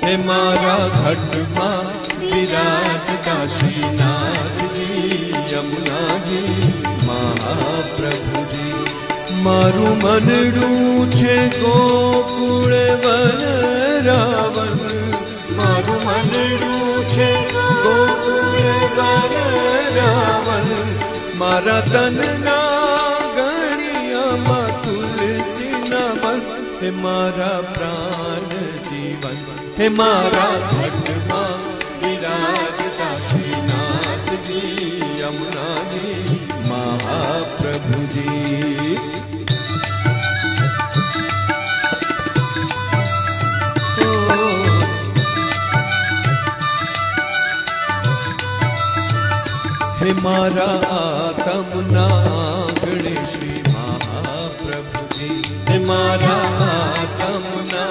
हे मारा घट मां विराजता श्रीनाथ जी यमुना जी महाप्रभु जी। मारू मनडू छे गोकुल वन रावण, मारू मनडू छे गोकुल वन रावण। मारा तन ना गणिया मा तुलसी ना वन, हे मारा प्राण जीवन। हे मारा घट मां विराजता श्रीनाथ जी यमुना जी महाप्रभु जी। हे मारा आत्म ना आंगणे श्री महाप्रभु जी। हे मारा आत्म ना